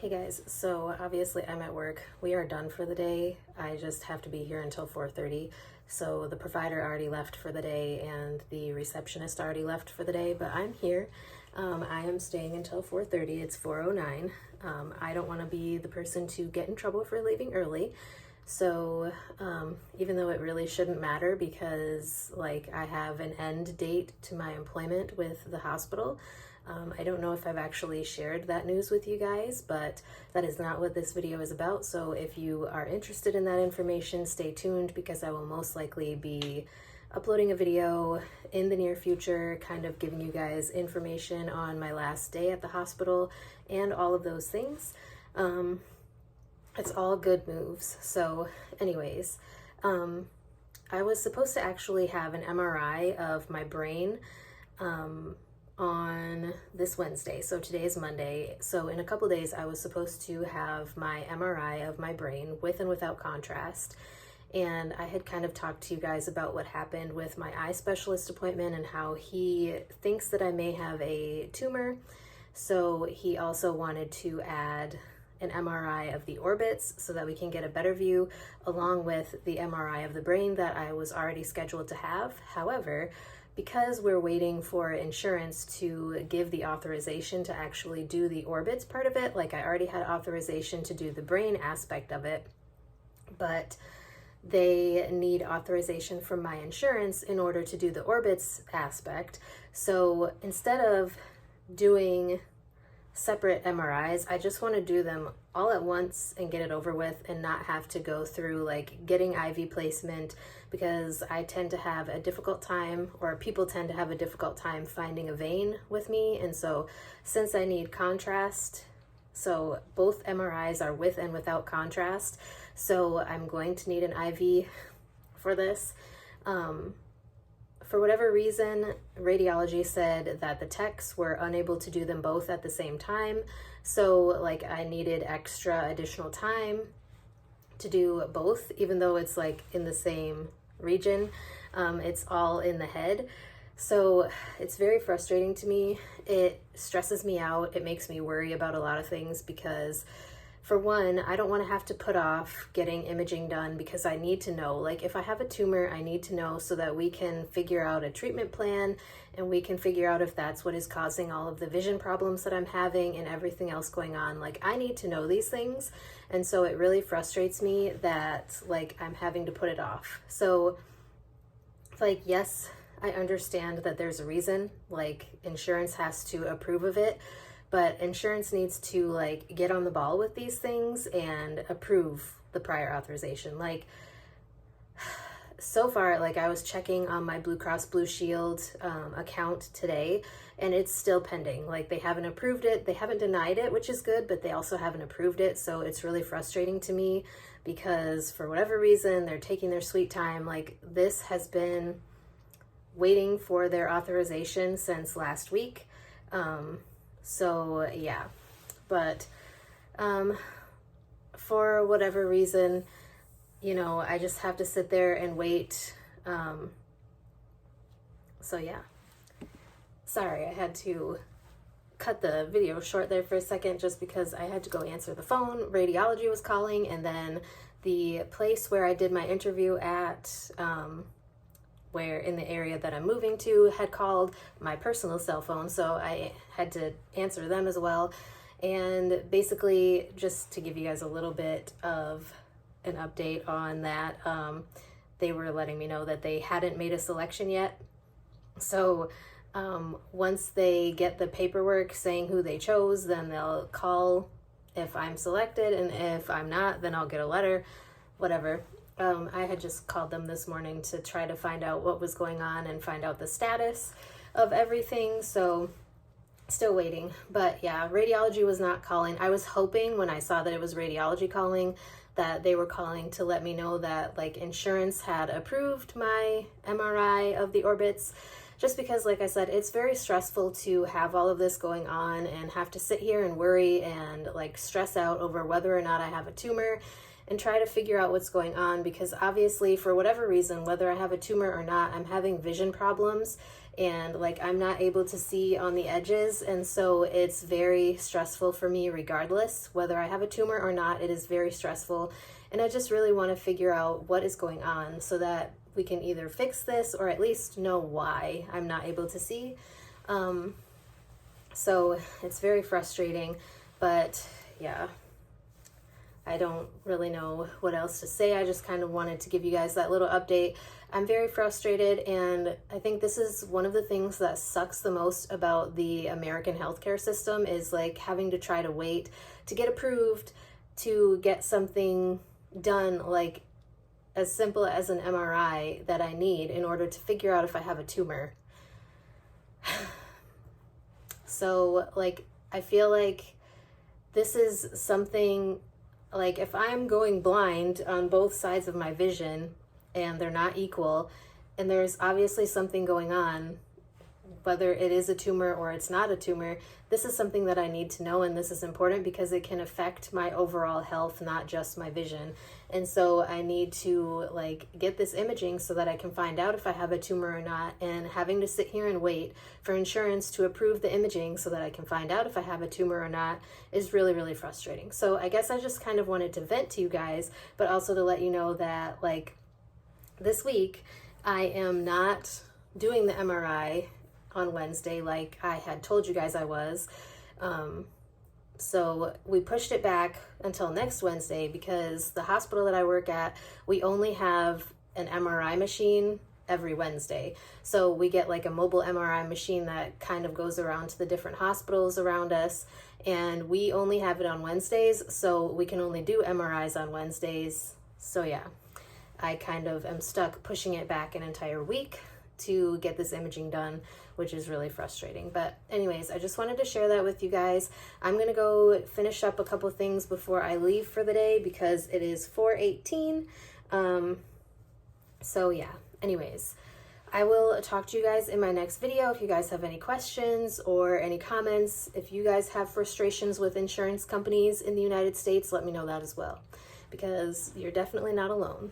Hey guys, so obviously I'm at work. We are done for the day. I just have to be here until 4:30. So the provider already left for the day and the receptionist already left for the day, but I'm here. I am staying until 4:30. It's 4:09. I don't want to be the person to get in trouble for leaving early. So even though it really shouldn't matter because like I have an end date to my employment with the hospital, I don't know if I've actually shared that news with you guys, but that is not what this video is about. So if you are interested in that information, stay tuned because I will most likely be uploading a video in the near future, kind of giving you guys information on my last day at the hospital and all of those things. It's all good moves. So anyways, I was supposed to actually have an MRI of my brain on this Wednesday. So today is Monday. So in a couple days, I was supposed to have my MRI of my brain with and without contrast. And I had kind of talked to you guys about what happened with my eye specialist appointment and how he thinks that I may have a tumor. So he also wanted to add an MRI of the orbits so that we can get a better view along with the MRI of the brain that I was already scheduled to have. However, because we're waiting for insurance to give the authorization to actually do the orbits part of it, like I already had authorization to do the brain aspect of it, but they need authorization from my insurance in order to do the orbits aspect. So instead of doing separate MRIs, I just want to do them all at once and get it over with and not have to go through like getting IV placement, because I tend to have a difficult time, or people tend to have a difficult time finding a vein with me. And so since I need contrast, so both MRIs are with and without contrast, so I'm going to need an IV for this. For whatever reason, radiology said that the techs were unable to do them both at the same time. So like I needed extra additional time to do both, even though it's like in the same region. It's all in the head. So it's very frustrating to me. It stresses me out. It makes me worry about a lot of things because, for one, I don't want to have to put off getting imaging done because I need to know. Like if I have a tumor, I need to know so that we can figure out a treatment plan and we can figure out if that's what is causing all of the vision problems that I'm having and everything else going on. Like I need to know these things. And so it really frustrates me that like I'm having to put it off. So like, yes, I understand that there's a reason, like insurance has to approve of it, but insurance needs to like get on the ball with these things and approve the prior authorization. Like so far, like I was checking on my Blue Cross Blue Shield account today and it's still pending. Like they haven't approved it. They haven't denied it, which is good, but they also haven't approved it. So it's really frustrating to me because for whatever reason, they're taking their sweet time. Like this has been waiting for their authorization since last week. So yeah, but for whatever reason, you know, I just have to sit there and wait. So yeah, sorry, I had to cut the video short there for a second just because I had to go answer the phone. Radiology was calling, and then the place where I did my interview at, where in the area that I'm moving to, had called my personal cell phone, so I had to answer them as well. And basically, just to give you guys a little bit of an update on that, they were letting me know that they hadn't made a selection yet. So once they get the paperwork saying who they chose, then they'll call if I'm selected, and if I'm not, then I'll get a letter, whatever. I had just called them this morning to try to find out what was going on and find out the status of everything. So still waiting. But yeah, radiology was not calling. I was hoping when I saw that it was radiology calling that they were calling to let me know that like insurance had approved my MRI of the orbits. Just because, like I said, it's very stressful to have all of this going on and have to sit here and worry and like stress out over whether or not I have a tumor. and try to figure out what's going on, because obviously for whatever reason, whether I have a tumor or not, I'm having vision problems, and like I'm not able to see on the edges, and so it's very stressful for me regardless whether I have a tumor or not. It is very stressful, and I just really want to figure out what is going on so that we can either fix this or at least know why I'm not able to see. So it's very frustrating, but yeah, I don't really know what else to say. I just kind of wanted to give you guys that little update. I'm very frustrated, and I think this is one of the things that sucks the most about the American healthcare system, is like having to try to wait to get approved to get something done, like as simple as an MRI that I need in order to figure out if I have a tumor. So like, I feel like this is something, like if I'm going blind on both sides of my vision and they're not equal, and there's obviously something going on, whether it is a tumor or it's not a tumor, this is something that I need to know, and this is important because it can affect my overall health, not just my vision. And so I need to like get this imaging so that I can find out if I have a tumor or not, and having to sit here and wait for insurance to approve the imaging so that I can find out if I have a tumor or not is really, really frustrating. So I guess I just kind of wanted to vent to you guys, but also to let you know that like this week I am not doing the MRI on Wednesday like I had told you guys I was. So we pushed it back until next Wednesday because the hospital that I work at, we only have an MRI machine every Wednesday. So we get like a mobile MRI machine that kind of goes around to the different hospitals around us, and we only have it on Wednesdays, so we can only do MRIs on Wednesdays. So yeah, I kind of am stuck pushing it back an entire week to get this imaging done, which is really frustrating. But anyways, I just wanted to share that with you guys. I'm gonna go finish up a couple things before I leave for the day because it is 4:18. So yeah, anyways, I will talk to you guys in my next video. If you guys have any questions or any comments, if you guys have frustrations with insurance companies in the United States, let me know that as well, because you're definitely not alone.